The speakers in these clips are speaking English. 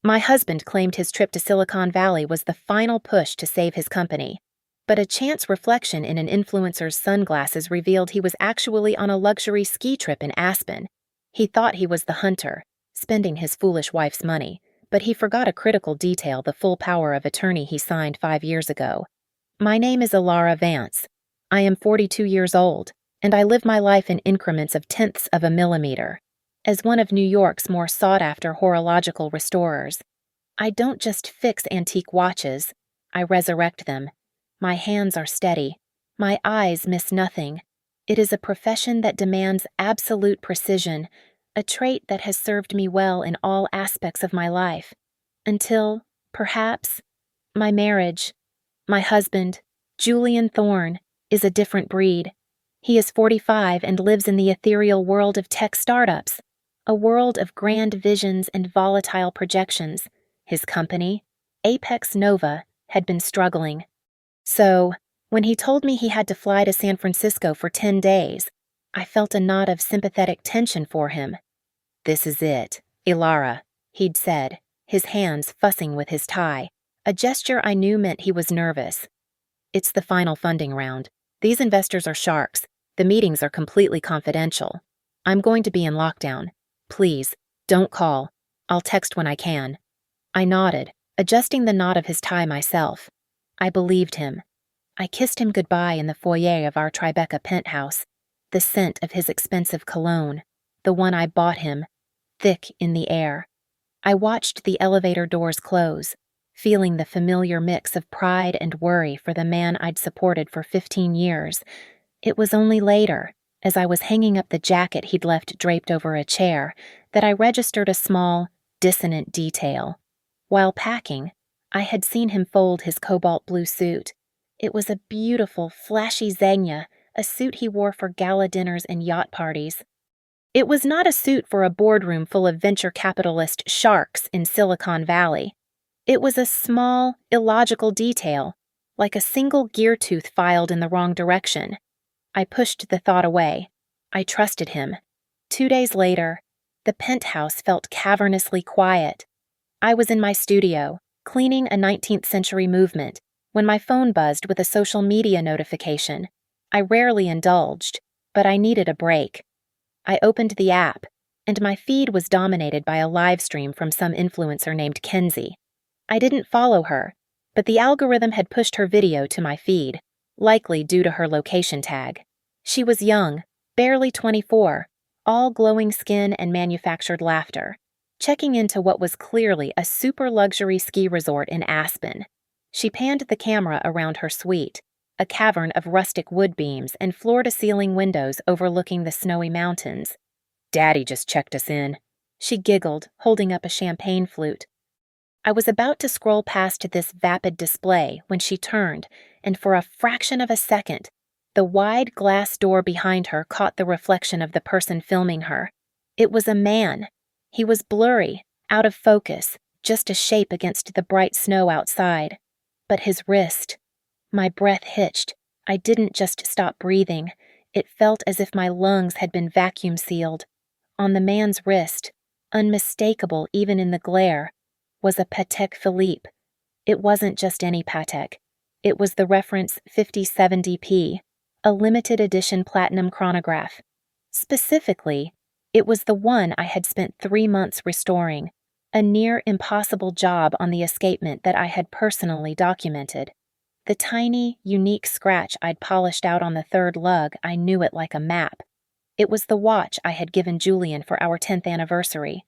My husband claimed his trip to Silicon Valley was the final push to save his company, but a chance reflection in an influencer's sunglasses revealed he was actually on a luxury ski trip in Aspen. He thought he was the hunter, spending his foolish wife's money, but he forgot a critical detail: the full power of attorney he signed 5 years ago. My name is Ilara Vance. I am 42 years old, and I live my life in increments of tenths of a millimeter. As one of New York's more sought-after horological restorers, I don't just fix antique watches, I resurrect them. My hands are steady. My eyes miss nothing. It is a profession that demands absolute precision, a trait that has served me well in all aspects of my life. Until, perhaps, my marriage. My husband, Julian Thorne, is a different breed. He is 45 and lives in the ethereal world of tech startups, a world of grand visions and volatile projections. His company, Apex Nova, had been struggling. So, when he told me he had to fly to San Francisco for 10 days, I felt a knot of sympathetic tension for him. "This is it, Ilara," he'd said, his hands fussing with his tie, a gesture I knew meant he was nervous. "It's the final funding round. These investors are sharks. The meetings are completely confidential. I'm going to be in lockdown. Please, don't call. I'll text when I can." I nodded, adjusting the knot of his tie myself. I believed him. I kissed him goodbye in the foyer of our Tribeca penthouse, the scent of his expensive cologne, the one I bought him, thick in the air. I watched the elevator doors close, feeling the familiar mix of pride and worry for the man I'd supported for 15 years. It was only later, as I was hanging up the jacket he'd left draped over a chair, that I registered a small, dissonant detail. While packing, I had seen him fold his cobalt blue suit. It was a beautiful, flashy Zegna, a suit he wore for gala dinners and yacht parties. It was not a suit for a boardroom full of venture capitalist sharks in Silicon Valley. It was a small, illogical detail, like a single gear tooth filed in the wrong direction. I pushed the thought away. I trusted him. 2 days later, the penthouse felt cavernously quiet. I was in my studio, cleaning a 19th century movement, when my phone buzzed with a social media notification. I rarely indulged, but I needed a break. I opened the app, and my feed was dominated by a live stream from some influencer named Kenzie. I didn't follow her, but the algorithm had pushed her video to my feed, likely due to her location tag. She was young, barely 24, all glowing skin and manufactured laughter, checking into what was clearly a super luxury ski resort in Aspen. She panned the camera around her suite, a cavern of rustic wood beams and floor-to-ceiling windows overlooking the snowy mountains. "Daddy just checked us in," she giggled, holding up a champagne flute. I was about to scroll past this vapid display when she turned, and for a fraction of a second, the wide glass door behind her caught the reflection of the person filming her. It was a man. He was blurry, out of focus, just a shape against the bright snow outside. But his wrist. My breath hitched. I didn't just stop breathing. It felt as if my lungs had been vacuum sealed. On the man's wrist, unmistakable even in the glare, was a Patek Philippe. It wasn't just any Patek. It was the reference 5070p, a limited edition platinum chronograph. Specifically, it was the one I had spent 3 months restoring, a near impossible job on the escapement that I had personally documented. The tiny, unique scratch I'd polished out on the third lug, I knew it like a map. It was the watch I had given Julian for our 10th anniversary.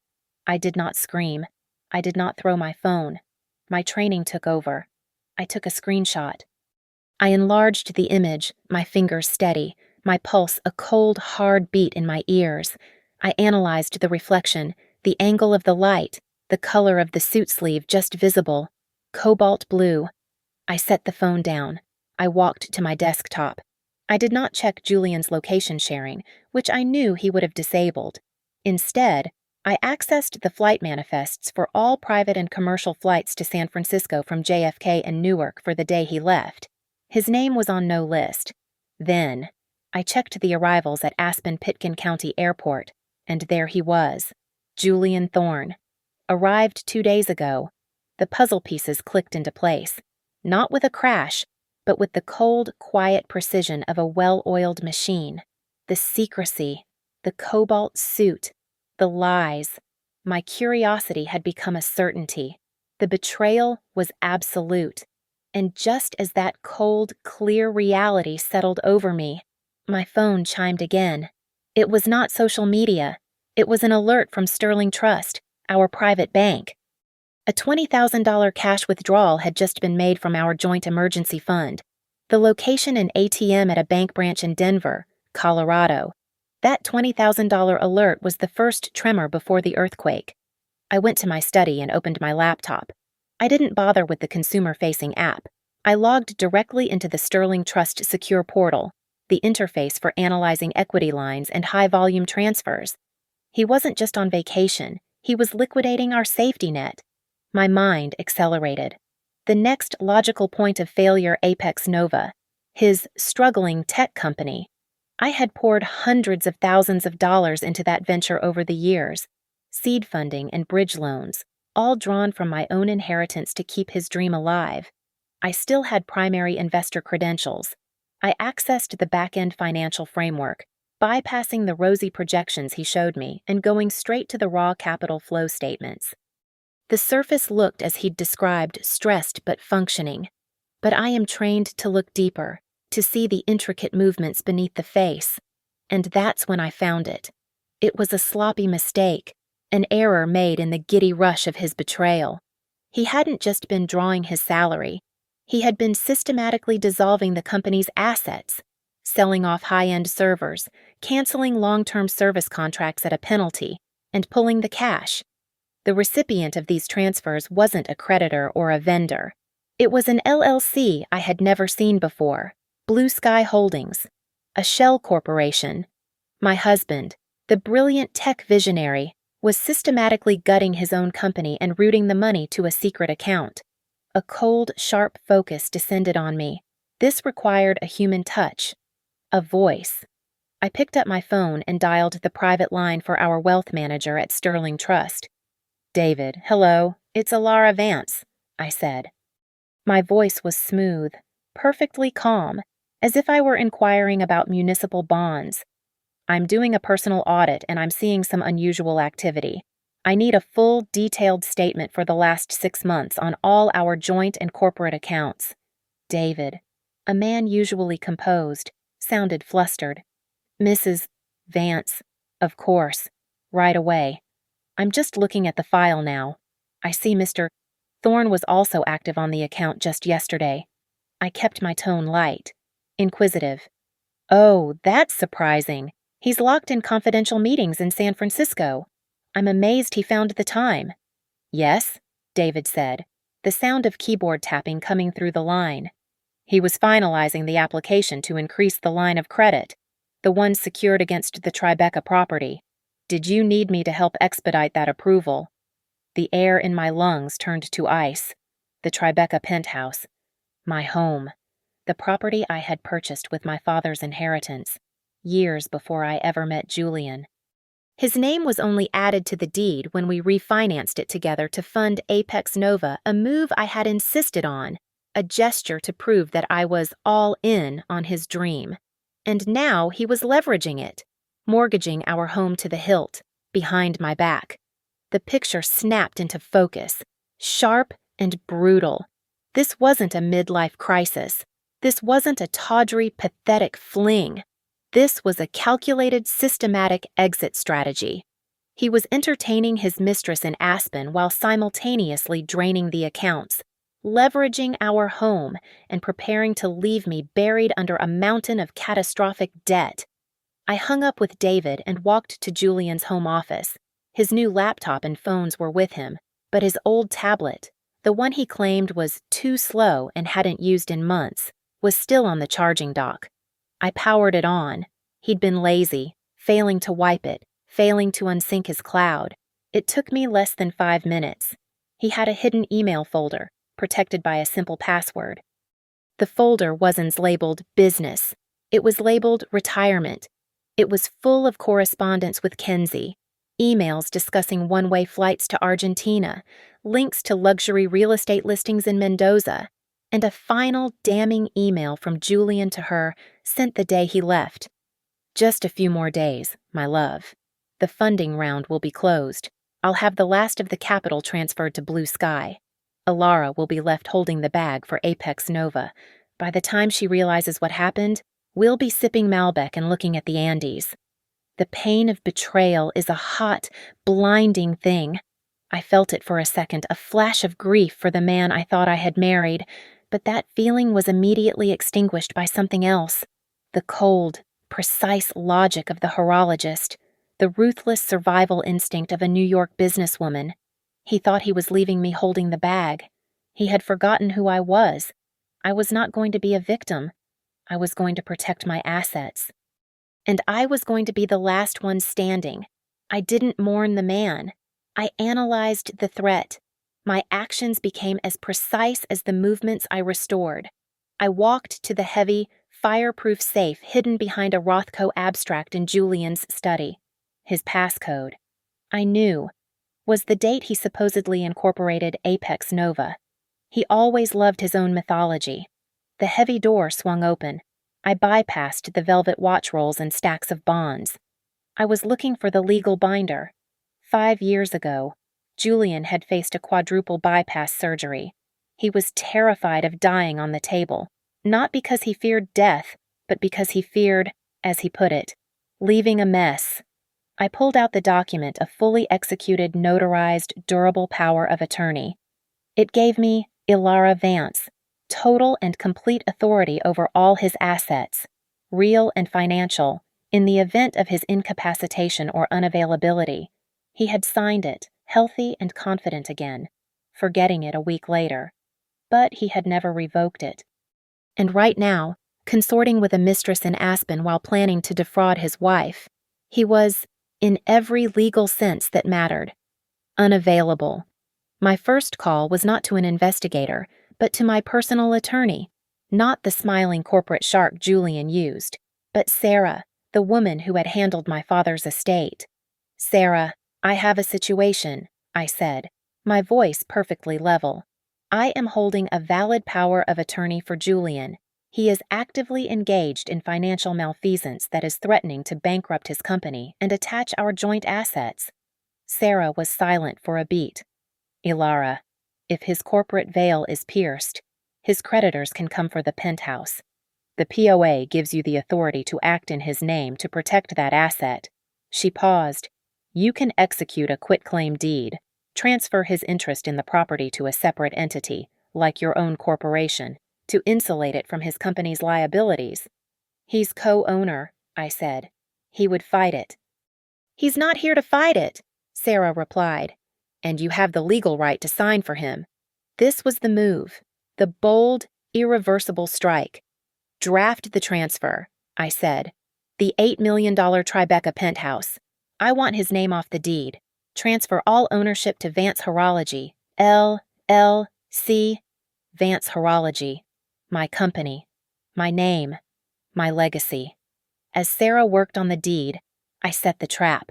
I did not scream. I did not throw my phone. My training took over. I took a screenshot. I enlarged the image, my fingers steady, my pulse a cold, hard beat in my ears. I analyzed the reflection, the angle of the light, the color of the suit sleeve just visible. Cobalt blue. I set the phone down. I walked to my desktop. I did not check Julian's location sharing, which I knew he would have disabled. Instead, I accessed the flight manifests for all private and commercial flights to San Francisco from JFK and Newark for the day he left. His name was on no list. Then, I checked the arrivals at Aspen-Pitkin County Airport, and there he was, Julian Thorne. Arrived 2 days ago. The puzzle pieces clicked into place, not with a crash, but with the cold, quiet precision of a well-oiled machine. The secrecy, the cobalt suit, the lies. My curiosity had become a certainty. The betrayal was absolute. And just as that cold, clear reality settled over me, my phone chimed again. It was not social media. It was an alert from Sterling Trust, our private bank. A $20,000 cash withdrawal had just been made from our joint emergency fund. The location and ATM at a bank branch in Denver, Colorado. That $20,000 alert was the first tremor before the earthquake. I went to my study and opened my laptop. I didn't bother with the consumer-facing app. I logged directly into the Sterling Trust Secure Portal, the interface for analyzing equity lines and high-volume transfers. He wasn't just on vacation. He was liquidating our safety net. My mind accelerated. The next logical point of failure, Apex Nova, his struggling tech company. I had poured hundreds of thousands of dollars into that venture over the years, seed funding and bridge loans, all drawn from my own inheritance to keep his dream alive. I still had primary investor credentials. I accessed the back-end financial framework, bypassing the rosy projections he showed me and going straight to the raw capital flow statements. The surface looked as he'd described, stressed but functioning. But I am trained to look deeper, to see the intricate movements beneath the face. And that's when I found it. It was a sloppy mistake, an error made in the giddy rush of his betrayal. He hadn't just been drawing his salary. He had been systematically dissolving the company's assets, selling off high-end servers, canceling long-term service contracts at a penalty, and pulling the cash. The recipient of these transfers wasn't a creditor or a vendor. It was an LLC I had never seen before, Blue Sky Holdings, a shell corporation. My husband, the brilliant tech visionary, was systematically gutting his own company and routing the money to a secret account. A cold, sharp focus descended on me. This required a human touch, a voice. I picked up my phone and dialed the private line for our wealth manager at Sterling Trust. "David, hello, it's Alara Vance," I said. My voice was smooth, perfectly calm, as if I were inquiring about municipal bonds. "I'm doing a personal audit and I'm seeing some unusual activity. I need a full, detailed statement for the last 6 months on all our joint and corporate accounts." David, a man usually composed, sounded flustered. "Mrs. Vance, of course, right away. I'm just looking at the file now. I see Mr. Thorne was also active on the account just yesterday." I kept my tone light, inquisitive. "Oh, that's surprising. He's locked in confidential meetings in San Francisco. I'm amazed he found the time." "Yes," David said, the sound of keyboard tapping coming through the line. "He was finalizing the application to increase the line of credit, the one secured against the Tribeca property. Did you need me to help expedite that approval?" The air in my lungs turned to ice. The Tribeca penthouse. My home. The property I had purchased with my father's inheritance, years before I ever met Julian. His name was only added to the deed when we refinanced it together to fund Apex Nova, a move I had insisted on, a gesture to prove that I was all in on his dream. And now he was leveraging it, mortgaging our home to the hilt, behind my back. The picture snapped into focus, sharp and brutal. This wasn't a midlife crisis. This wasn't a tawdry, pathetic fling. This was a calculated, systematic exit strategy. He was entertaining his mistress in Aspen while simultaneously draining the accounts, leveraging our home, and preparing to leave me buried under a mountain of catastrophic debt. I hung up with David and walked to Julian's home office. His new laptop and phones were with him, but his old tablet, the one he claimed was too slow and hadn't used in months, was still on the charging dock. I powered it on. He'd been lazy, failing to wipe it, failing to unsync his cloud. It took me less than 5 minutes. He had a hidden email folder, protected by a simple password. The folder wasn't labeled business. It was labeled retirement. It was full of correspondence with Kenzie, emails discussing one-way flights to Argentina, links to luxury real estate listings in Mendoza, and a final damning email from Julian to her sent the day he left. Just a few more days, my love. The funding round will be closed. I'll have the last of the capital transferred to Blue Sky. Alara will be left holding the bag for Apex Nova. By the time she realizes what happened, we'll be sipping Malbec and looking at the Andes. The pain of betrayal is a hot, blinding thing. I felt it for a second, a flash of grief for the man I thought I had married, but that feeling was immediately extinguished by something else. The cold, precise logic of the horologist, the ruthless survival instinct of a New York businesswoman. He thought he was leaving me holding the bag. He had forgotten who I was. I was not going to be a victim. I was going to protect my assets. And I was going to be the last one standing. I didn't mourn the man. I analyzed the threat. My actions became as precise as the movements I restored. I walked to the heavy, fireproof safe hidden behind a Rothko abstract in Julian's study. His passcode, I knew, was the date he supposedly incorporated Apex Nova. He always loved his own mythology. The heavy door swung open. I bypassed the velvet watch rolls and stacks of bonds. I was looking for the legal binder. 5 years ago, Julian had faced a quadruple bypass surgery. He was terrified of dying on the table, not because he feared death, but because he feared, as he put it, leaving a mess. I pulled out the document, a fully executed, notarized, durable power of attorney. It gave me, Ilara Vance, total and complete authority over all his assets, real and financial, in the event of his incapacitation or unavailability. He had signed it, healthy and confident again, forgetting it a week later. But he had never revoked it. And right now, consorting with a mistress in Aspen while planning to defraud his wife, he was, in every legal sense that mattered, unavailable. My first call was not to an investigator, but to my personal attorney, not the smiling corporate shark Julian used, but Sarah, the woman who had handled my father's estate. Sarah, I have a situation, I said, my voice perfectly level. I am holding a valid power of attorney for Julian. He is actively engaged in financial malfeasance that is threatening to bankrupt his company and attach our joint assets. Sarah was silent for a beat. Ilara, if his corporate veil is pierced, his creditors can come for the penthouse. The POA gives you the authority to act in his name to protect that asset. She paused. You can execute a quitclaim deed, transfer his interest in the property to a separate entity, like your own corporation, to insulate it from his company's liabilities. He's co-owner, I said. He would fight it. He's not here to fight it, Sarah replied. And you have the legal right to sign for him. This was the move, the bold, irreversible strike. Draft the transfer, I said. The $8 million Tribeca penthouse. I want his name off the deed. Transfer all ownership to Vance Horology, LLC. Vance Horology. My company. My name. My legacy. As Sarah worked on the deed, I set the trap.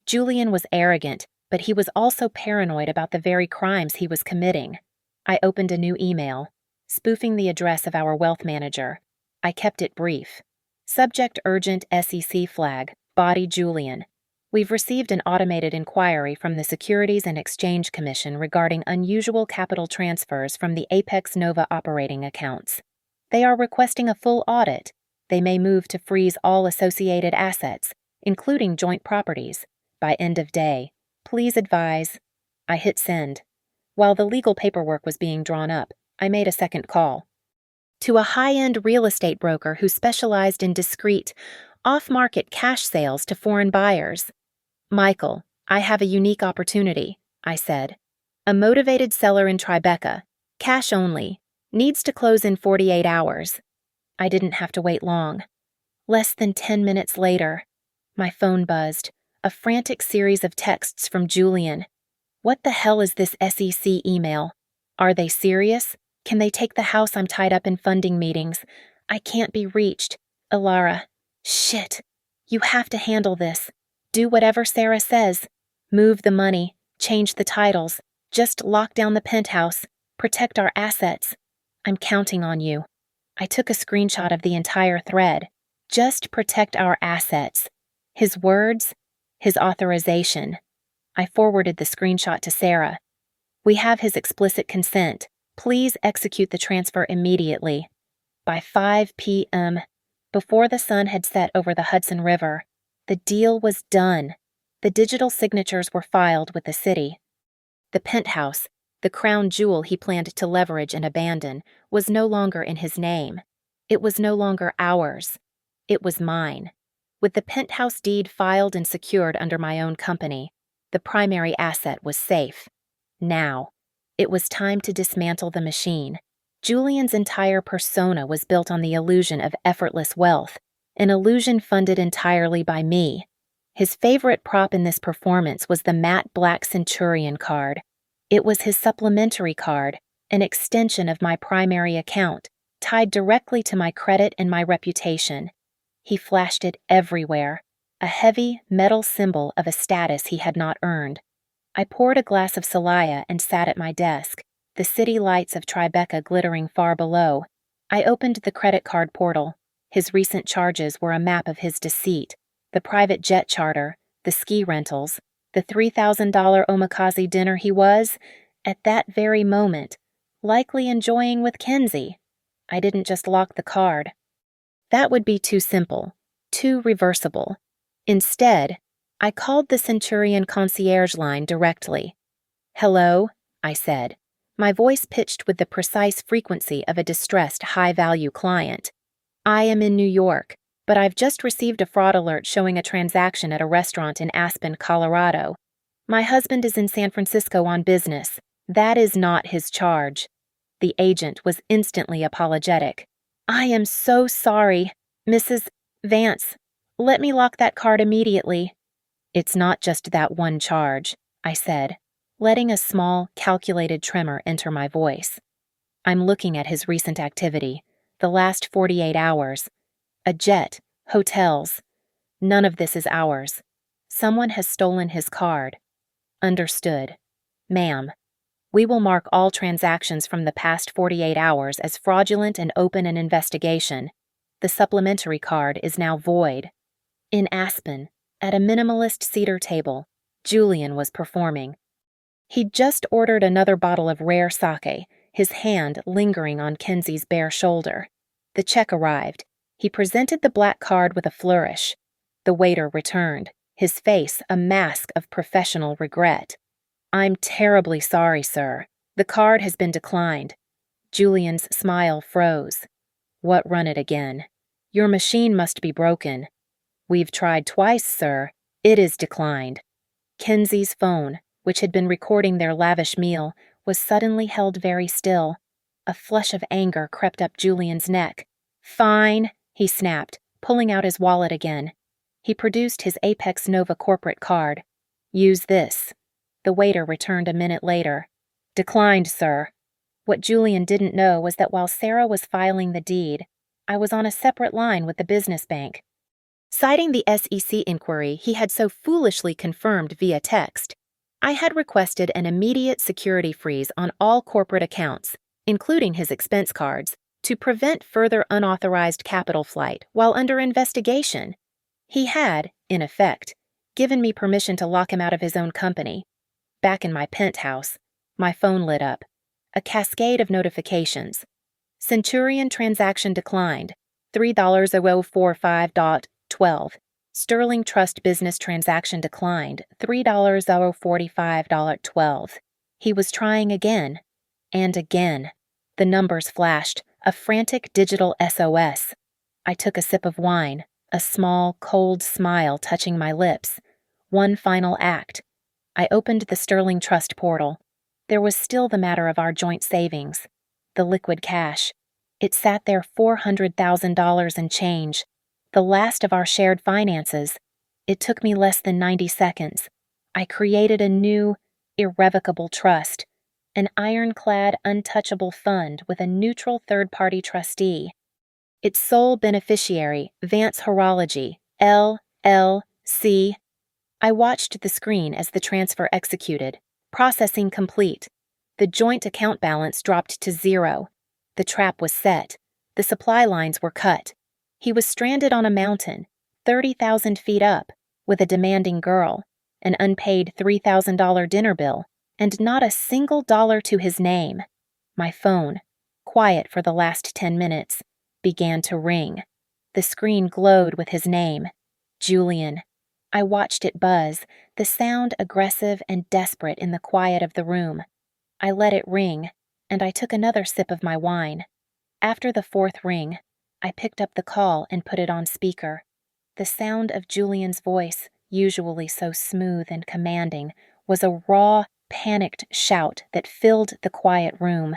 Julian was arrogant, but he was also paranoid about the very crimes he was committing. I opened a new email, spoofing the address of our wealth manager. I kept it brief. Subject urgent SEC flag, body Julian. We've received an automated inquiry from the Securities and Exchange Commission regarding unusual capital transfers from the Apex Nova operating accounts. They are requesting a full audit. They may move to freeze all associated assets, including joint properties, by end of day. Please advise. I hit send. While the legal paperwork was being drawn up, I made a second call. To a high-end real estate broker who specialized in discreet, off-market cash sales to foreign buyers. Michael, I have a unique opportunity, I said. A motivated seller in Tribeca, cash only, needs to close in 48 hours. I didn't have to wait long. Less than 10 minutes later, my phone buzzed, a frantic series of texts from Julian. What the hell is this SEC email? Are they serious? Can they take the house? I'm tied up in funding meetings. I can't be reached. Ilara. Shit. You have to handle this. Do whatever Sarah says. Move the money, change the titles, just lock down the penthouse, protect our assets. I'm counting on you. I took a screenshot of the entire thread. Just protect our assets. His words, his authorization. I forwarded the screenshot to Sarah. We have his explicit consent. Please execute the transfer immediately. By 5 p.m., before the sun had set over the Hudson River, the deal was done. The digital signatures were filed with the city. The penthouse, the crown jewel he planned to leverage and abandon, was no longer in his name. It was no longer ours. It was mine. With the penthouse deed filed and secured under my own company, the primary asset was safe. Now, it was time to dismantle the machine. Julian's entire persona was built on the illusion of effortless wealth, an illusion funded entirely by me. His favorite prop in this performance was the matte black Centurion card. It was his supplementary card, an extension of my primary account, tied directly to my credit and my reputation. He flashed it everywhere, a heavy, metal symbol of a status he had not earned. I poured a glass of Celaya and sat at my desk, the city lights of Tribeca glittering far below. I opened the credit card portal. His recent charges were a map of his deceit, the private jet charter, the ski rentals, the $3,000 omakase dinner he was, at that very moment, likely enjoying with Kenzie. I didn't just lock the card. That would be too simple, too reversible. Instead, I called the Centurion concierge line directly. "Hello," I said, my voice pitched with the precise frequency of a distressed high-value client. "I am in New York, but I've just received a fraud alert showing a transaction at a restaurant in Aspen, Colorado. My husband is in San Francisco on business. That is not his charge." The agent was instantly apologetic. "I am so sorry, Mrs. Vance. Let me lock that card immediately." "It's not just that one charge," I said, letting a small, calculated tremor enter my voice. "I'm looking at his recent activity, the last 48 hours. A jet, hotels. None of this is ours. Someone has stolen his card." "Understood. Ma'am, we will mark all transactions from the past 48 hours as fraudulent and open an investigation. The supplementary card is now void." In Aspen, at a minimalist cedar table, Julian was performing. He'd just ordered another bottle of rare sake, his hand lingering on Kenzie's bare shoulder. The check arrived. He presented the black card with a flourish. The waiter returned, his face a mask of professional regret. "I'm terribly sorry, sir. The card has been declined." Julian's smile froze. "What, run it again? Your machine must be broken." "We've tried twice, sir. It is declined." Kenzie's phone, which had been recording their lavish meal, was suddenly held very still. A flush of anger crept up Julian's neck. "Fine," he snapped, pulling out his wallet again. He produced his Apex Nova corporate card. "Use this." The waiter returned a minute later. "Declined, sir." What Julian didn't know was that while Sarah was filing the deed, I was on a separate line with the business bank. Citing the SEC inquiry he had so foolishly confirmed via text, I had requested an immediate security freeze on all corporate accounts, including his expense cards, to prevent further unauthorized capital flight while under investigation. He had, in effect, given me permission to lock him out of his own company. Back in my penthouse, my phone lit up. A cascade of notifications. Centurion transaction declined, $3.045.12. Sterling Trust business transaction declined, $3.045.12. He was trying again, and again. The numbers flashed, a frantic digital SOS. I took a sip of wine, a small, cold smile touching my lips. One final act. I opened the Sterling Trust portal. There was still the matter of our joint savings, the liquid cash. It sat there $400,000 and change, the last of our shared finances. It took me less than 90 seconds. I created a new, irrevocable trust, an ironclad, untouchable fund with a neutral third-party trustee. Its sole beneficiary, Vance Horology, LLC. I watched the screen as the transfer executed. Processing complete. The joint account balance dropped to 0. The trap was set. The supply lines were cut. He was stranded on a mountain, 30,000 feet up, with a demanding girl, an unpaid $3,000 dinner bill, and not a single dollar to his name. My phone, quiet for the last 10 minutes, began to ring. The screen glowed with his name, Julian. I watched it buzz, the sound aggressive and desperate in the quiet of the room. I let it ring, and I took another sip of my wine. After the 4th ring, I picked up the call and put it on speaker. The sound of Julian's voice, usually so smooth and commanding, was a raw, panicked shout that filled the quiet room.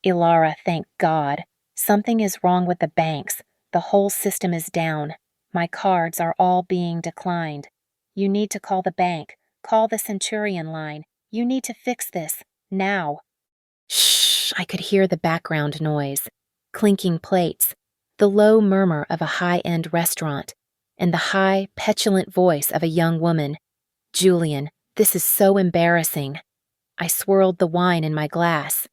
Ilara, thank God. Something is wrong with the banks. The whole system is down. My cards are all being declined. You need to call the bank. Call the Centurion line. You need to fix this. Now. Shh! I could hear the background noise. Clinking plates. The low murmur of a high-end restaurant. And the high, petulant voice of a young woman. Julian, this is so embarrassing. I swirled the wine in my glass.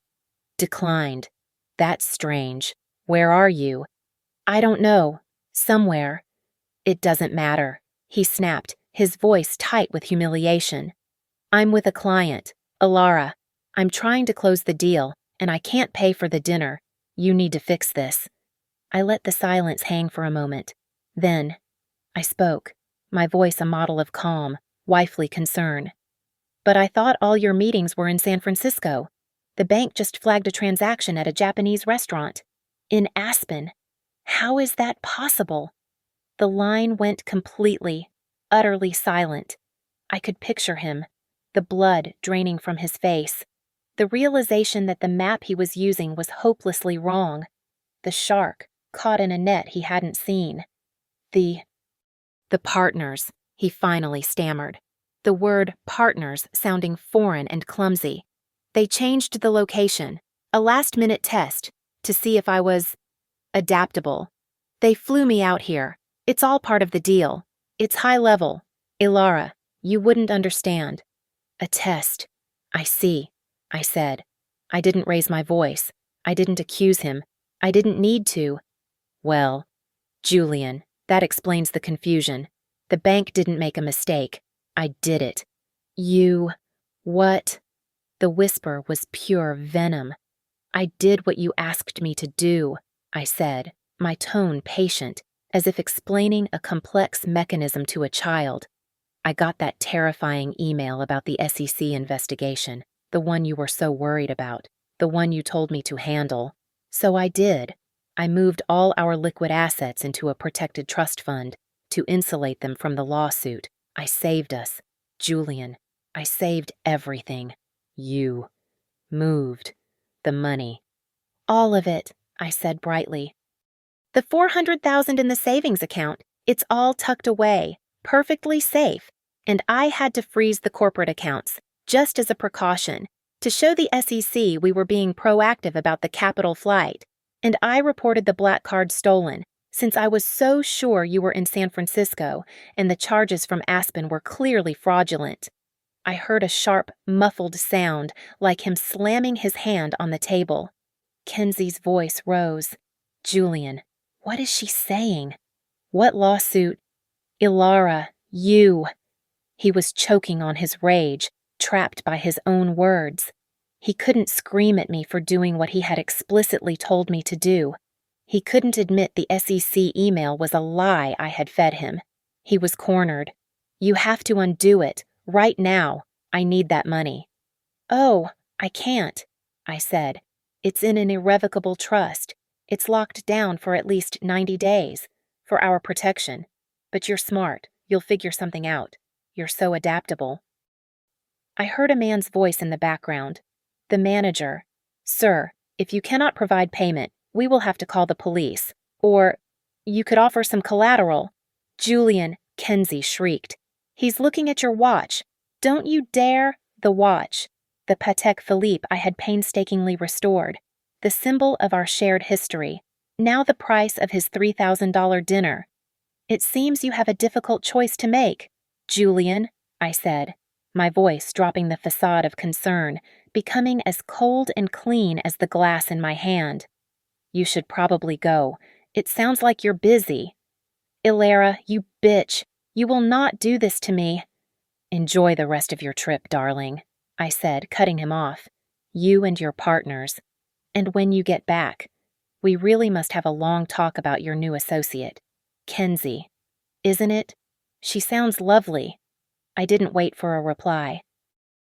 Declined. That's strange. Where are you? I don't know. Somewhere. It doesn't matter, he snapped, his voice tight with humiliation. I'm with a client, Ilara. I'm trying to close the deal, and I can't pay for the dinner. You need to fix this. I let the silence hang for a moment. Then, I spoke, my voice a model of calm, wifely concern. But I thought all your meetings were in San Francisco. The bank just flagged a transaction at a Japanese restaurant. In Aspen. How is that possible? The line went completely, utterly silent. I could picture him, the blood draining from his face, the realization that the map he was using was hopelessly wrong, the shark caught in a net he hadn't seen. The partners, he finally stammered, the word partners sounding foreign and clumsy. They changed the location, a last-minute test, to see if I was adaptable. They flew me out here. It's all part of the deal. It's high level. Ilara, you wouldn't understand. A test. I see, I said. I didn't raise my voice. I didn't accuse him. I didn't need to. Well, Julian, that explains the confusion. The bank didn't make a mistake. I did it. You... what? The whisper was pure venom. I did what you asked me to do, I said, my tone patient, as if explaining a complex mechanism to a child. I got that terrifying email about the SEC investigation, the one you were so worried about, the one you told me to handle. So I did. I moved all our liquid assets into a protected trust fund to insulate them from the lawsuit. I saved us. Julian, I saved everything. You moved the money. All of it, I said brightly. The $400,000 in the savings account, it's all tucked away, perfectly safe, and I had to freeze the corporate accounts, just as a precaution, to show the SEC we were being proactive about the capital flight, and I reported the black card stolen, since I was so sure you were in San Francisco and the charges from Aspen were clearly fraudulent. I heard a sharp, muffled sound like him slamming his hand on the table. Kenzie's voice rose. Julian, what is she saying? What lawsuit? Ilara, you. He was choking on his rage, trapped by his own words. He couldn't scream at me for doing what he had explicitly told me to do. He couldn't admit the SEC email was a lie I had fed him. He was cornered. You have to undo it, right now. I need that money. Oh, I can't, I said. It's in an irrevocable trust. It's locked down for at least 90 days, for our protection. But you're smart. You'll figure something out. You're so adaptable. I heard a man's voice in the background. The manager. Sir, if you cannot provide payment, we will have to call the police. Or, you could offer some collateral. Julian, Kenzie shrieked. He's looking at your watch. Don't you dare. The watch. The Patek Philippe I had painstakingly restored. The symbol of our shared history. Now the price of his $3,000 dinner. It seems you have a difficult choice to make. Julian, I said, my voice dropping the facade of concern, becoming as cold and clean as the glass in my hand. You should probably go. It sounds like you're busy. Ilara, you bitch. You will not do this to me. Enjoy the rest of your trip, darling, I said, cutting him off. You and your partners. And when you get back, we really must have a long talk about your new associate, Kenzie. Isn't it? She sounds lovely. I didn't wait for a reply.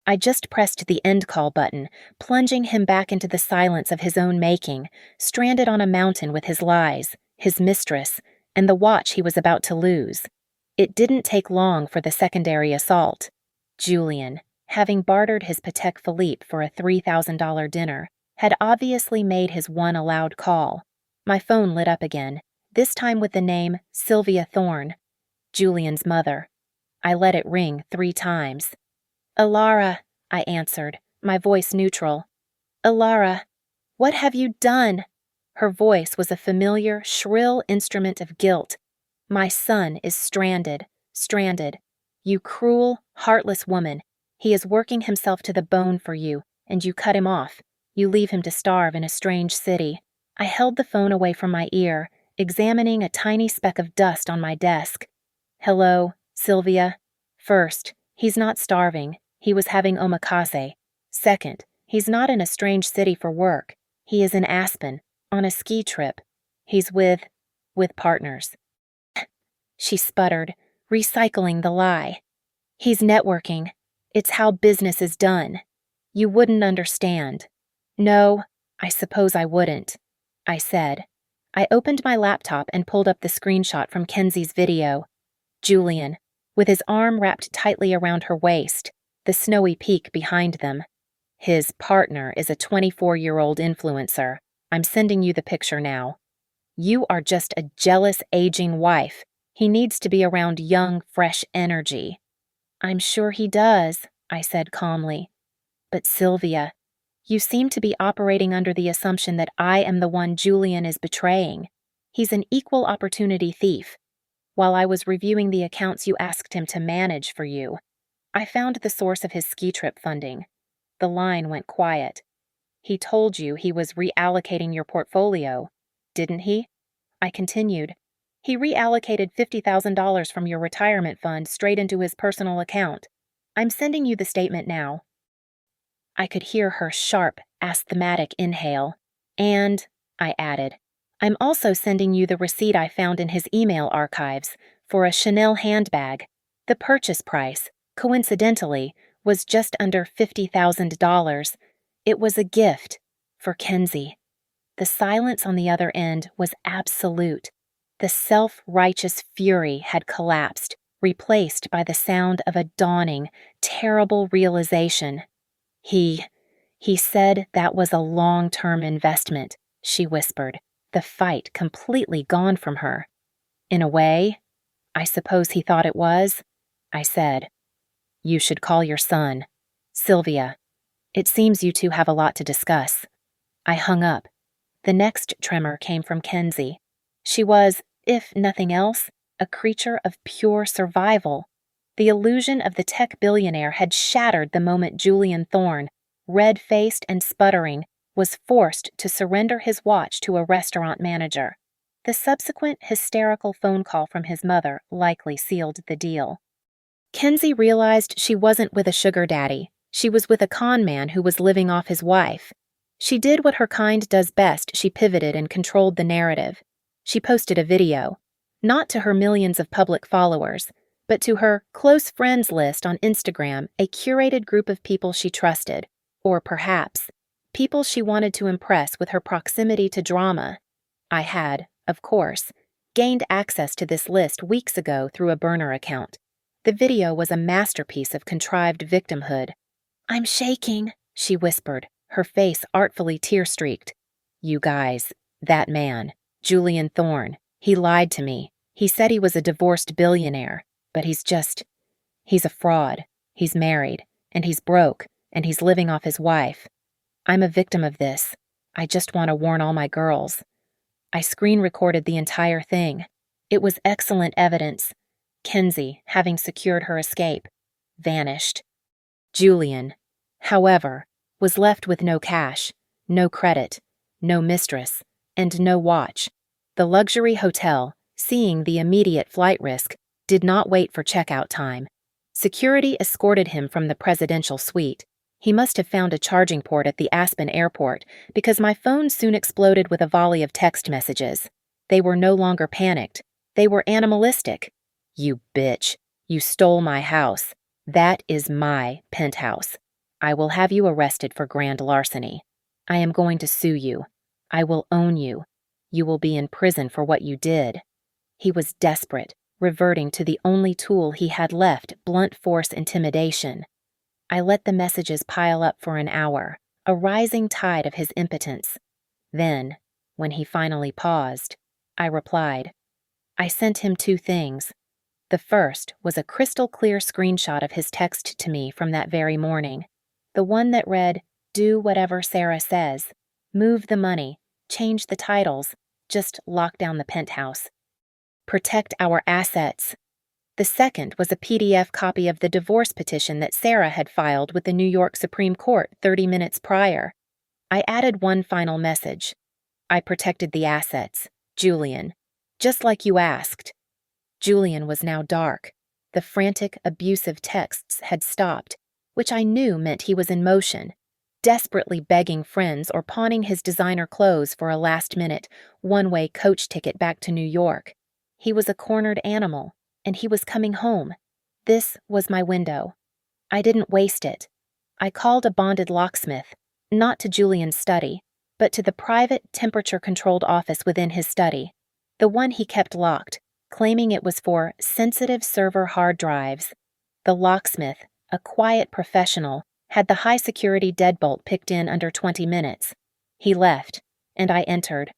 I just pressed the end call button, plunging him back into the silence of his own making, stranded on a mountain with his lies, his mistress, and the watch he was about to lose. It didn't take long for the secondary assault. Julian, having bartered his Patek Philippe for a $3,000 dinner, had obviously made his one allowed call. My phone lit up again, this time with the name Sylvia Thorne, Julian's mother. I let it ring 3 times. Ilara, I answered, my voice neutral. Ilara, what have you done? Her voice was a familiar, shrill instrument of guilt. My son is stranded. You cruel, heartless woman. He is working himself to the bone for you, and you cut him off. You leave him to starve in a strange city. I held the phone away from my ear, examining a tiny speck of dust on my desk. Hello, Sylvia. First, he's not starving. He was having omakase. Second, he's not in a strange city for work. He is in Aspen, on a ski trip. He's with partners. She sputtered, recycling the lie. He's networking. It's how business is done. You wouldn't understand. No, I suppose I wouldn't, I said. I opened my laptop and pulled up the screenshot from Kenzie's video. Julian, with his arm wrapped tightly around her waist, the snowy peak behind them. His partner is a 24-year-old influencer. I'm sending you the picture now. You are just a jealous, aging wife. He needs to be around young, fresh energy. I'm sure he does, I said calmly. But Sylvia, you seem to be operating under the assumption that I am the one Julian is betraying. He's an equal opportunity thief. While I was reviewing the accounts you asked him to manage for you, I found the source of his ski trip funding. The line went quiet. He told you he was reallocating your portfolio, didn't he? I continued. He reallocated $50,000 from your retirement fund straight into his personal account. I'm sending you the statement now. I could hear her sharp, asthmatic inhale. And, I added, I'm also sending you the receipt I found in his email archives for a Chanel handbag. The purchase price, coincidentally, was just under $50,000. It was a gift for Kenzie. The silence on the other end was absolute. The self-righteous fury had collapsed, replaced by the sound of a dawning, terrible realization. He said that was a long-term investment, she whispered, the fight completely gone from her. In a way, I suppose he thought it was, I said. You should call your son. Sylvia, it seems you two have a lot to discuss. I hung up. The next tremor came from Kenzie. She was, if nothing else, a creature of pure survival. The illusion of the tech billionaire had shattered the moment Julian Thorne, red-faced and sputtering, was forced to surrender his watch to a restaurant manager. The subsequent hysterical phone call from his mother likely sealed the deal. Kenzie realized she wasn't with a sugar daddy. She was with a con man who was living off his wife. She did what her kind does best. She pivoted and controlled the narrative. She posted a video, not to her millions of public followers, but to her close friends list on Instagram, a curated group of people she trusted, or perhaps, people she wanted to impress with her proximity to drama. I had, of course, gained access to this list weeks ago through a burner account. The video was a masterpiece of contrived victimhood. I'm shaking, she whispered, her face artfully tear-streaked. You guys, that man, Julian Thorne, he lied to me. He said he was a divorced billionaire, but he's a fraud. He's married, and he's broke, and he's living off his wife. I'm a victim of this. I just want to warn all my girls. I screen recorded the entire thing. It was excellent evidence. Kenzie, having secured her escape, vanished. Julian, however, was left with no cash, no credit, no mistress, and no watch. The luxury hotel, seeing the immediate flight risk, did not wait for checkout time. Security escorted him from the presidential suite. He must have found a charging port at the Aspen airport because my phone soon exploded with a volley of text messages. They were no longer panicked. They were animalistic. "You bitch. You stole my house. That is my penthouse. I will have you arrested for grand larceny. I am going to sue you. I will own you. You will be in prison for what you did." He was desperate, reverting to the only tool he had left, blunt force intimidation. I let the messages pile up for an hour, a rising tide of his impotence. Then, when he finally paused, I replied. I sent him 2 things. The first was a crystal-clear screenshot of his text to me from that very morning. The one that read, "Do whatever Sarah says. Move the money. Change the titles. Just lock down the penthouse. Protect our assets." The second was a PDF copy of the divorce petition that Sarah had filed with the New York Supreme Court 30 minutes prior. I added one final message. I protected the assets. Julian. Just like you asked. Julian was now dark. The frantic, abusive texts had stopped, which I knew meant he was in motion, desperately begging friends or pawning his designer clothes for a last-minute, one-way coach ticket back to New York. He was a cornered animal, and he was coming home. This was my window. I didn't waste it. I called a bonded locksmith, not to Julian's study, but to the private, temperature-controlled office within his study, the one he kept locked, claiming it was for sensitive server hard drives. The locksmith, a quiet professional, had the high-security deadbolt picked in under 20 minutes. He left, and I entered.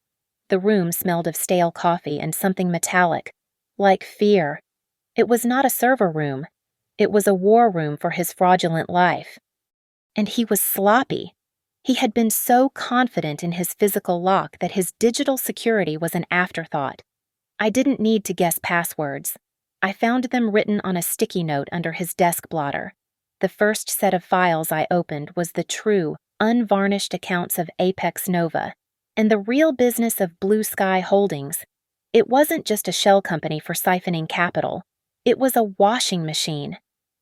The room smelled of stale coffee and something metallic, like fear. It was not a server room. It was a war room for his fraudulent life. And he was sloppy. He had been so confident in his physical lock that his digital security was an afterthought. I didn't need to guess passwords. I found them written on a sticky note under his desk blotter. The first set of files I opened was the true, unvarnished accounts of Apex Nova and the real business of Blue Sky Holdings. It wasn't just a shell company for siphoning capital. It was a washing machine.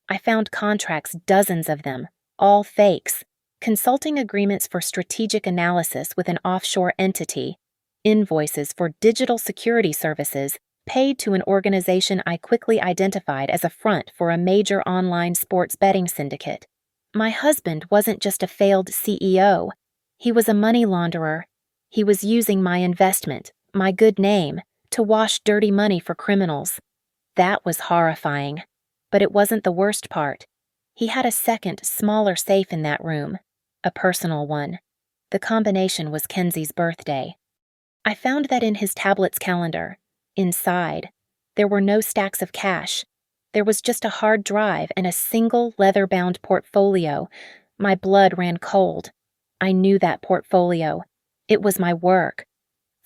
I found contracts, dozens of them, all fakes, consulting agreements for strategic analysis with an offshore entity, invoices for digital security services paid to an organization I quickly identified as a front for a major online sports betting syndicate. My husband wasn't just a failed CEO. He was a money launderer. He was using my investment, my good name, to wash dirty money for criminals. That was horrifying. But it wasn't the worst part. He had a second, smaller safe in that room, a personal one. The combination was Kenzie's birthday. I found that in his tablet's calendar. Inside, there were no stacks of cash. There was just a hard drive and a single leather-bound portfolio. My blood ran cold. I knew that portfolio. It was my work.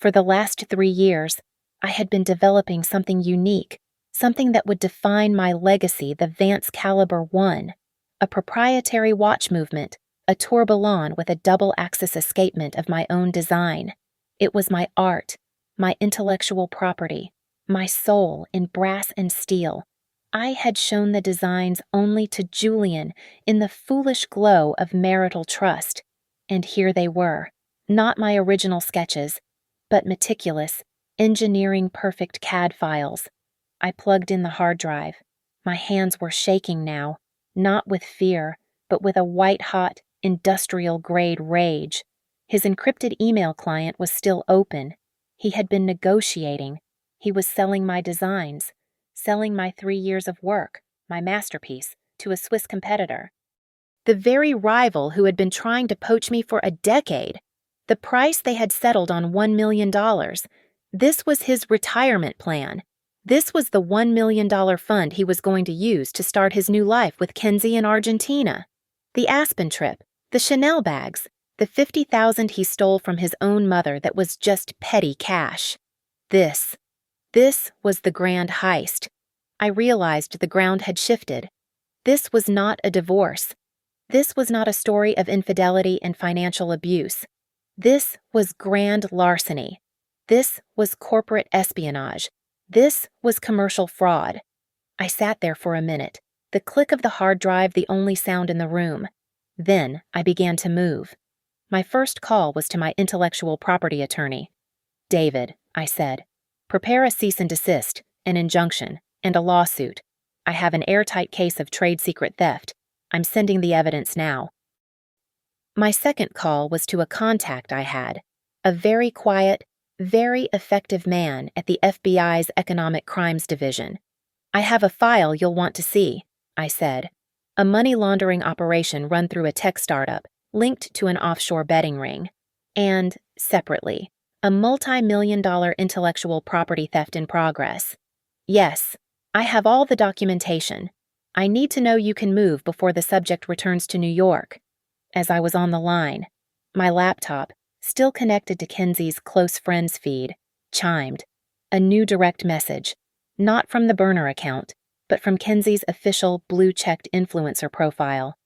For the last 3 years, I had been developing something unique, something that would define my legacy, the Vance Caliber 1, a proprietary watch movement, a tourbillon with a double-axis escapement of my own design. It was my art, my intellectual property, my soul in brass and steel. I had shown the designs only to Julian in the foolish glow of marital trust, and here they were, not my original sketches, but meticulous, engineering-perfect CAD files. I plugged in the hard drive. My hands were shaking now, not with fear, but with a white-hot, industrial-grade rage. His encrypted email client was still open. He had been negotiating. He was selling my designs, selling my 3 years of work, my masterpiece, to a Swiss competitor. The very rival who had been trying to poach me for a decade. The price they had settled on $1 million. This was his retirement plan. This was the $1 million fund he was going to use to start his new life with Kenzie in Argentina. The Aspen trip, the Chanel bags, the $50,000 he stole from his own mother that was just petty cash. This was the grand heist. I realized the ground had shifted. This was not a divorce. This was not a story of infidelity and financial abuse. This was grand larceny. This was corporate espionage. This was commercial fraud. I sat there for a minute, the click of the hard drive the only sound in the room. Then I began to move. My first call was to my intellectual property attorney. David, I said, prepare a cease and desist, an injunction, and a lawsuit. I have an airtight case of trade secret theft. I'm sending the evidence now. My second call was to a contact I had, a very quiet, very effective man at the FBI's Economic Crimes Division. I have a file you'll want to see, I said. A money laundering operation run through a tech startup linked to an offshore betting ring. And, separately, a multi-million-dollar intellectual property theft in progress. Yes, I have all the documentation. I need to know you can move before the subject returns to New York. As I was on the line, my laptop, still connected to Kenzie's close friends feed, chimed. A new direct message, not from the burner account, but from Kenzie's official blue-checked influencer profile.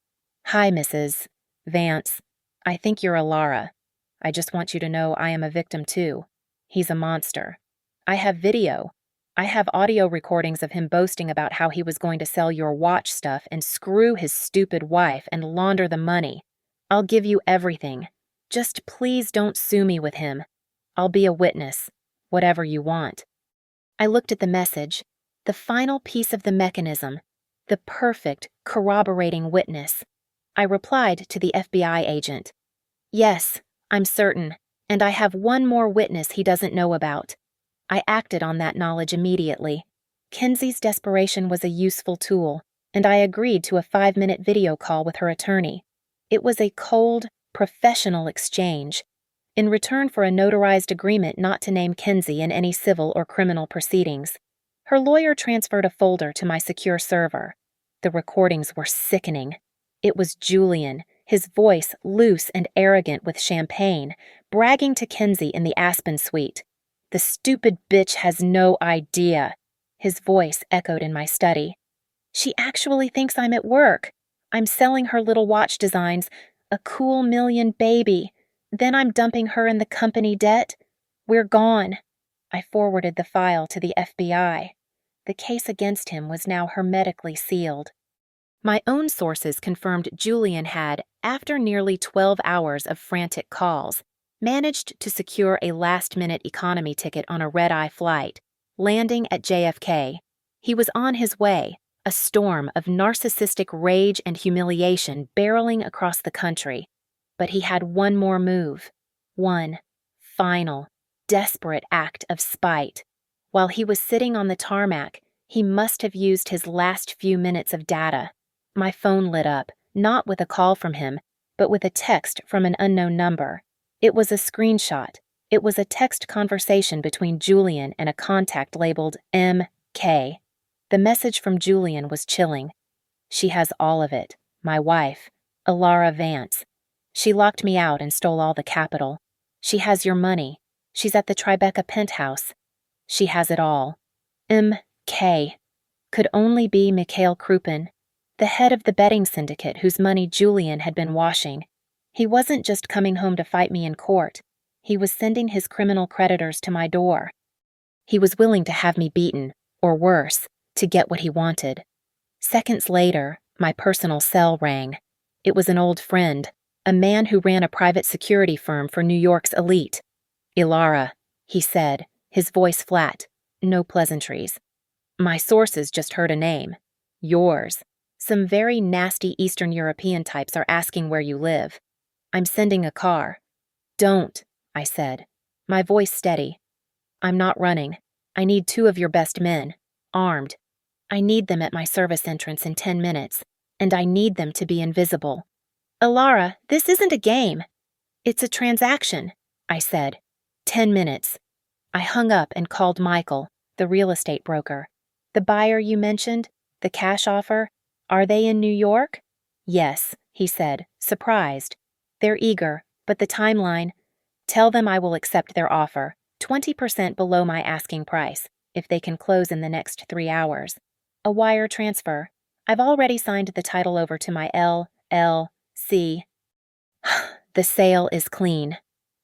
Hi, Mrs. Vance. I think you're Alara. I just want you to know I am a victim too. He's a monster. I have video. I have audio recordings of him boasting about how he was going to sell your watch stuff and screw his stupid wife and launder the money. I'll give you everything. Just please don't sue me with him. I'll be a witness, whatever you want. I looked at the message, the final piece of the mechanism, the perfect, corroborating witness. I replied to the FBI agent. Yes, I'm certain, and I have one more witness he doesn't know about. I acted on that knowledge immediately. Kenzie's desperation was a useful tool, and I agreed to a 5-minute video call with her attorney. It was a cold, professional exchange, in return for a notarized agreement not to name Kenzie in any civil or criminal proceedings. Her lawyer transferred a folder to my secure server. The recordings were sickening. It was Julian, his voice loose and arrogant with champagne, bragging to Kenzie in the Aspen suite. The stupid bitch has no idea. His voice echoed in my study. She actually thinks I'm at work. I'm selling her little watch designs, a cool million baby. Then I'm dumping her in the company debt. We're gone. I forwarded the file to the FBI. The case against him was now hermetically sealed. My own sources confirmed Julian had, after nearly 12 hours of frantic calls, managed to secure a last-minute economy ticket on a red-eye flight, landing at JFK. He was on his way, a storm of narcissistic rage and humiliation barreling across the country. But he had one more move. One final, desperate act of spite. While he was sitting on the tarmac, he must have used his last few minutes of data. My phone lit up, not with a call from him, but with a text from an unknown number. It was a screenshot. It was a text conversation between Julian and a contact labeled M.K. The message from Julian was chilling. She has all of it. My wife, Alara Vance. She locked me out and stole all the capital. She has your money. She's at the Tribeca penthouse. She has it all. M.K. could only be Mikhail Krupin, the head of the betting syndicate whose money Julian had been washing. He wasn't just coming home to fight me in court. He was sending his criminal creditors to my door. He was willing to have me beaten, or worse, to get what he wanted. Seconds later, my personal cell rang. It was an old friend, a man who ran a private security firm for New York's elite. Ilara, he said, his voice flat, no pleasantries. My sources just heard a name. Yours. Some very nasty Eastern European types are asking where you live. I'm sending a car. Don't, I said, my voice steady. I'm not running. I need 2 of your best men, armed. I need them at my service entrance in 10 minutes, and I need them to be invisible. Alara, this isn't a game. It's a transaction, I said. 10 minutes. I hung up and called Michael, the real estate broker. The buyer you mentioned, the cash offer, are they in New York? Yes, he said, surprised. They're eager, but the timeline. Tell them I will accept their offer, 20% below my asking price, if they can close in the next 3 hours. A wire transfer. I've already signed the title over to my LLC. The sale is clean.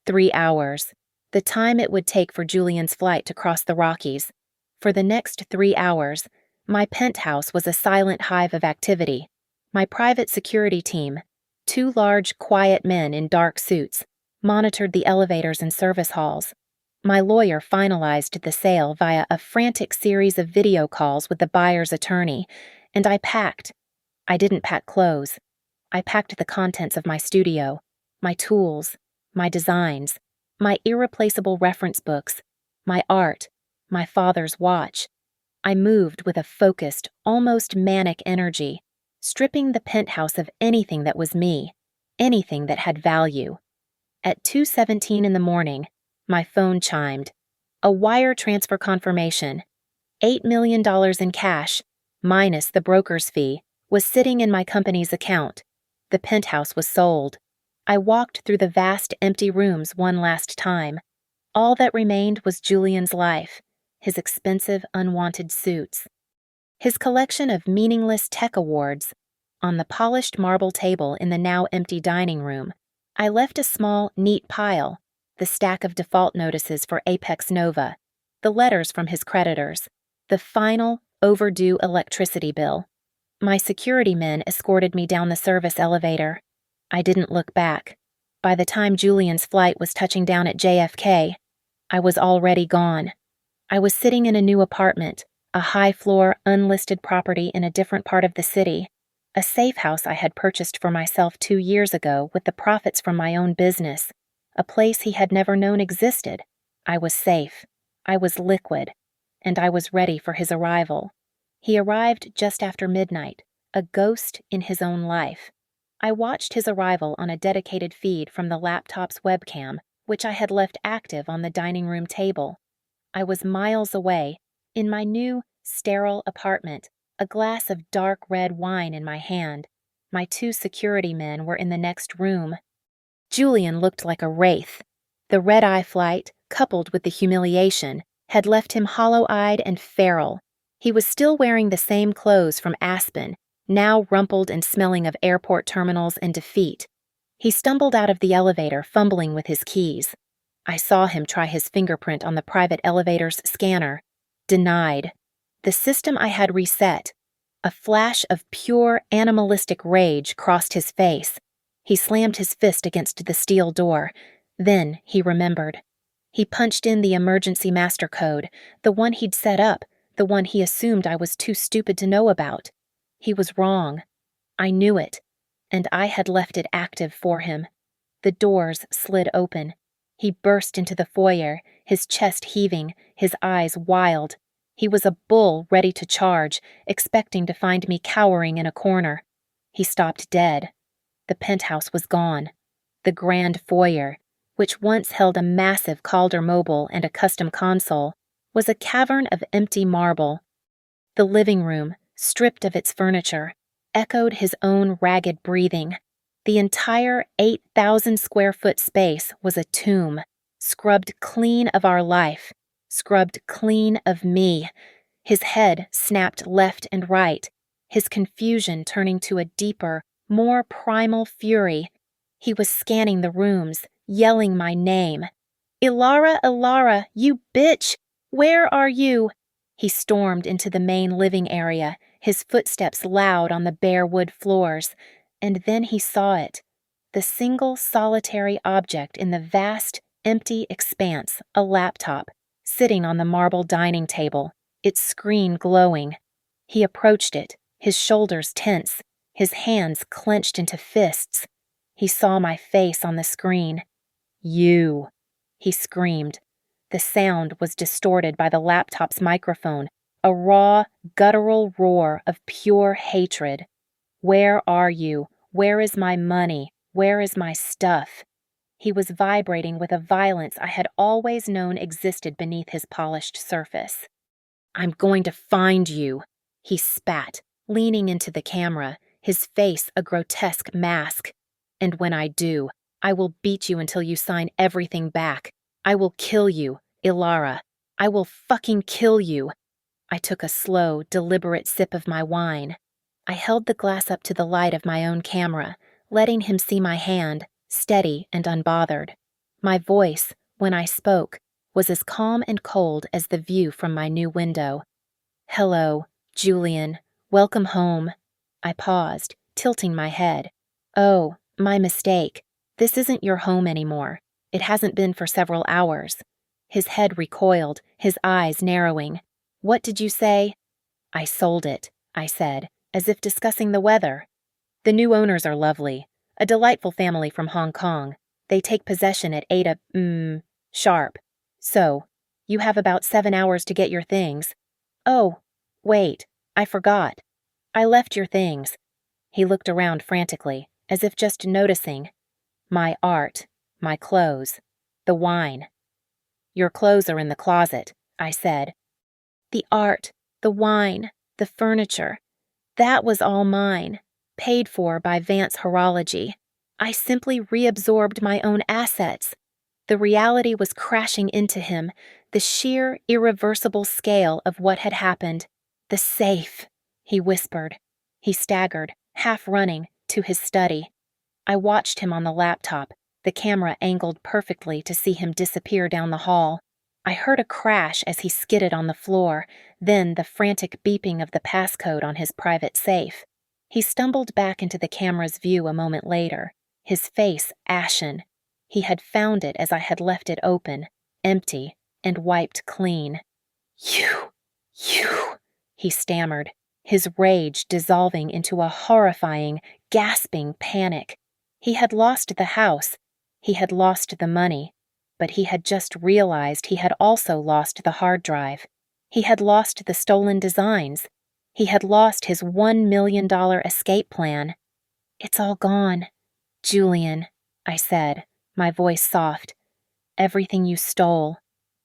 3 hours. The time it would take for Julian's flight to cross the Rockies. For the next 3 hours, my penthouse was a silent hive of activity. My private security team, 2 large, quiet men in dark suits, monitored the elevators and service halls. My lawyer finalized the sale via a frantic series of video calls with the buyer's attorney, and I packed. I didn't pack clothes. I packed the contents of my studio, my tools, my designs, my irreplaceable reference books, my art, my father's watch. I moved with a focused, almost manic energy, stripping the penthouse of anything that was me, anything that had value. At 2:17 in the morning, my phone chimed. A wire transfer confirmation. $8 million in cash, minus the broker's fee, was sitting in my company's account. The penthouse was sold. I walked through the vast empty rooms one last time. All that remained was Julian's life, his expensive, unwanted suits, his collection of meaningless tech awards. On the polished marble table in the now empty dining room, I left a small, neat pile, the stack of default notices for Apex Nova, the letters from his creditors, the final, overdue electricity bill. My security men escorted me down the service elevator. I didn't look back. By the time Julian's flight was touching down at JFK, I was already gone. I was sitting in a new apartment, a high-floor, unlisted property in a different part of the city, a safe house I had purchased for myself 2 years ago with the profits from my own business, a place he had never known existed. I was safe. I was liquid. And I was ready for his arrival. He arrived just after midnight, a ghost in his own life. I watched his arrival on a dedicated feed from the laptop's webcam, which I had left active on the dining room table. I was miles away, in my new, sterile apartment, a glass of dark red wine in my hand. My 2 security men were in the next room. Julian looked like a wraith. The red-eye flight, coupled with the humiliation, had left him hollow-eyed and feral. He was still wearing the same clothes from Aspen, now rumpled and smelling of airport terminals and defeat. He stumbled out of the elevator, fumbling with his keys. I saw him try his fingerprint on the private elevator's scanner. Denied. The system I had reset. A flash of pure animalistic rage crossed his face. He slammed his fist against the steel door. Then he remembered. He punched in the emergency master code, the one he'd set up, the one he assumed I was too stupid to know about. He was wrong. I knew it, and I had left it active for him. The doors slid open. He burst into the foyer, his chest heaving, his eyes wild. He was a bull ready to charge, expecting to find me cowering in a corner. He stopped dead. The penthouse was gone. The grand foyer, which once held a massive Calder mobile and a custom console, was a cavern of empty marble. The living room, stripped of its furniture, echoed his own ragged breathing. The entire 8,000-square-foot space was a tomb, scrubbed clean of our life, scrubbed clean of me. His head snapped left and right, his confusion turning to a deeper, more primal fury. He was scanning the rooms, yelling my name. "Ilara, Ilara, you bitch! Where are you?" He stormed into the main living area, his footsteps loud on the bare wood floors, and then he saw it. The single solitary object in the vast, empty expanse, a laptop, sitting on the marble dining table, its screen glowing. He approached it, his shoulders tense, his hands clenched into fists. He saw my face on the screen. "You," he screamed. The sound was distorted by the laptop's microphone, a raw, guttural roar of pure hatred. "Where are you? Where is my money? Where is my stuff?" He was vibrating with a violence I had always known existed beneath his polished surface. "I'm going to find you," he spat, leaning into the camera, his face a grotesque mask. "And when I do, I will beat you until you sign everything back. I will kill you, Ilara. I will fucking kill you." I took a slow, deliberate sip of my wine. I held the glass up to the light of my own camera, letting him see my hand, steady and unbothered. My voice, when I spoke, was as calm and cold as the view from my new window. "Hello, Julian. Welcome home." I paused, tilting my head. "Oh, my mistake. This isn't your home anymore. It hasn't been for several hours." His head recoiled, his eyes narrowing. "What did you say?" "I sold it," I said, as if discussing the weather. "The new owners are lovely. A delightful family from Hong Kong. They take possession at 8 sharp. So, you have about 7 hours to get your things." "Oh, wait, I forgot. I left your things." He looked around frantically, as if just noticing. "My art, my clothes, the wine." "Your clothes are in the closet," I said. "The art, the wine, the furniture, that was all mine, paid for by Vance Horology. I simply reabsorbed my own assets. The reality was crashing into him, the sheer, irreversible scale of what had happened. "The safe," he whispered. He staggered, half running, to his study. I watched him on the laptop, the camera angled perfectly to see him disappear down the hall. I heard a crash as he skidded on the floor, then the frantic beeping of the passcode on his private safe. He stumbled back into the camera's view a moment later, his face ashen. He had found it as I had left it open, empty, and wiped clean. You, he stammered, his rage dissolving into a horrifying, gasping panic. He had lost the house. He had lost the money. But he had just realized he had also lost the hard drive. He had lost the stolen designs. He had lost his $1 million escape plan. "It's all gone, Julian," I said, my voice soft. "Everything you stole,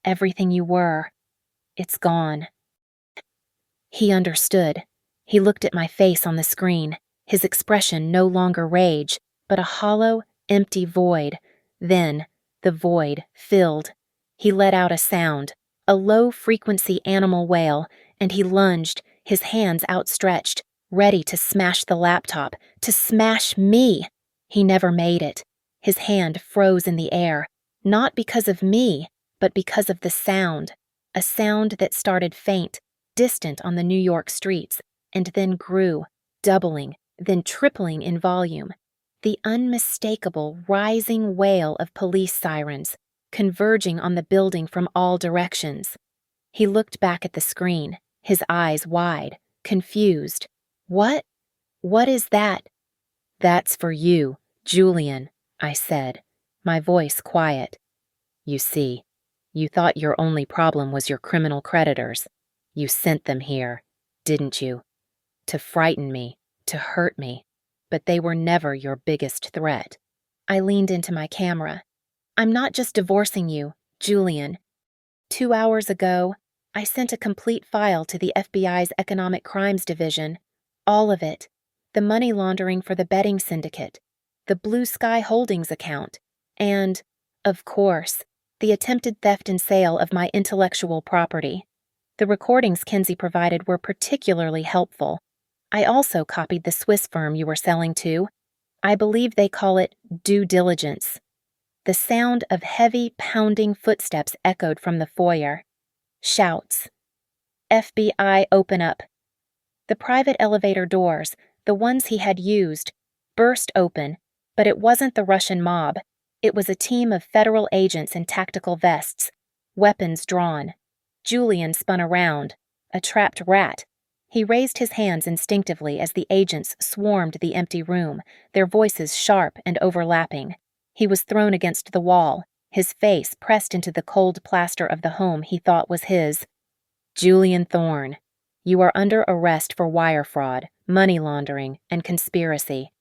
everything you were, it's gone." He understood. He looked at my face on the screen, his expression no longer rage, but a hollow, empty void. Then, the void filled. He let out a sound, a low-frequency animal wail, and he lunged, his hands outstretched, ready to smash the laptop, to smash me. He never made it. His hand froze in the air, not because of me, but because of the sound, a sound that started faint, distant on the New York streets, and then grew, doubling, then tripling in volume. The unmistakable rising wail of police sirens, converging on the building from all directions. He looked back at the screen, his eyes wide, confused. "What? What is that?" "That's for you, Julian," I said, my voice quiet. "You see, you thought your only problem was your criminal creditors. You sent them here, didn't you? To frighten me, to hurt me. But they were never your biggest threat." I leaned into my camera. "I'm not just divorcing you, Julian. 2 hours ago, I sent a complete file to the FBI's Economic Crimes Division. All of it. The money laundering for the betting syndicate, the Blue Sky Holdings account, and, of course, the attempted theft and sale of my intellectual property. The recordings Kinsey provided were particularly helpful. I also copied the Swiss firm you were selling to. I believe they call it due diligence." The sound of heavy, pounding footsteps echoed from the foyer. Shouts. "FBI, open up." The private elevator doors, the ones he had used, burst open, but it wasn't the Russian mob. It was a team of federal agents in tactical vests, weapons drawn. Julian spun around, a trapped rat. He raised his hands instinctively as the agents swarmed the empty room, their voices sharp and overlapping. He was thrown against the wall, his face pressed into the cold plaster of the home he thought was his. "Julian Thorne, you are under arrest for wire fraud, money laundering, and conspiracy."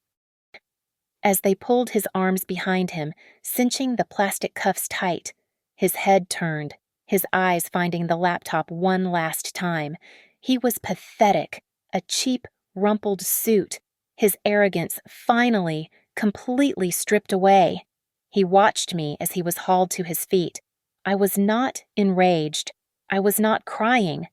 As they pulled his arms behind him, cinching the plastic cuffs tight, his head turned, his eyes finding the laptop one last time. He was pathetic, a cheap, rumpled suit, his arrogance finally, completely stripped away. He watched me as he was hauled to his feet. I was not enraged. I was not crying.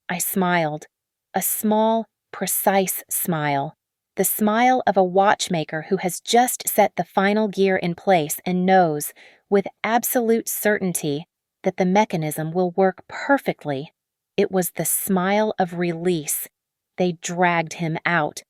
I smiled. A small, precise smile. The smile of a watchmaker who has just set the final gear in place and knows, with absolute certainty, that the mechanism will work perfectly. It was the smile of release. They dragged him out.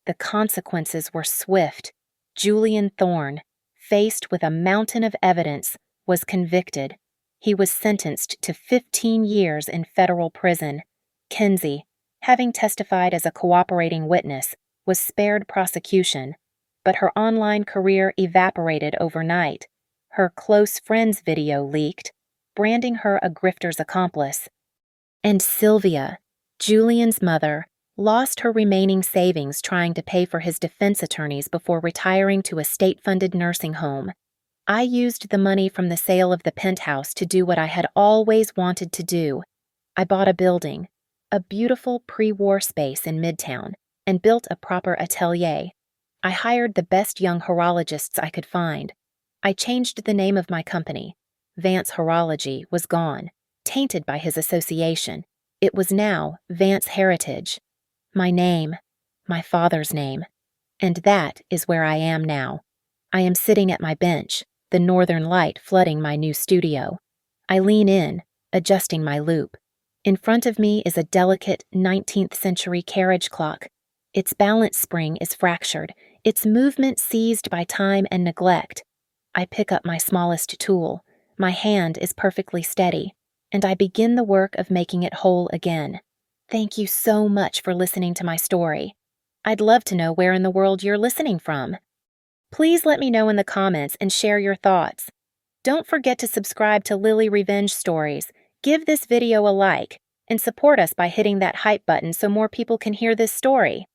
The consequences were swift. Julian Thorne, faced with a mountain of evidence, was convicted. He was sentenced to 15 years in federal prison. Kenzie, having testified as a cooperating witness, was spared prosecution, but her online career evaporated overnight. Her close friends video leaked, branding her a grifter's accomplice. And Sylvia, Julian's mother, lost her remaining savings trying to pay for his defense attorneys before retiring to a state-funded nursing home. I used the money from the sale of the penthouse to do what I had always wanted to do. I bought a building, a beautiful pre-war space in Midtown, and built a proper atelier. I hired the best young horologists I could find. I changed the name of my company. Vance Horology was gone, tainted by his association. It was now Vance Heritage. My name, my father's name. And that is where I am now. I am sitting at my bench, the northern light flooding my new studio. I lean in, adjusting my loop. In front of me is a delicate 19th century carriage clock. Its balance spring is fractured, its movement seized by time and neglect. I pick up my smallest tool. My hand is perfectly steady, and I begin the work of making it whole again. Thank you so much for listening to my story. I'd love to know where in the world you're listening from. Please let me know in the comments and share your thoughts. Don't forget to subscribe to Lily Revenge Stories, give this video a like, and support us by hitting that hype button so more people can hear this story.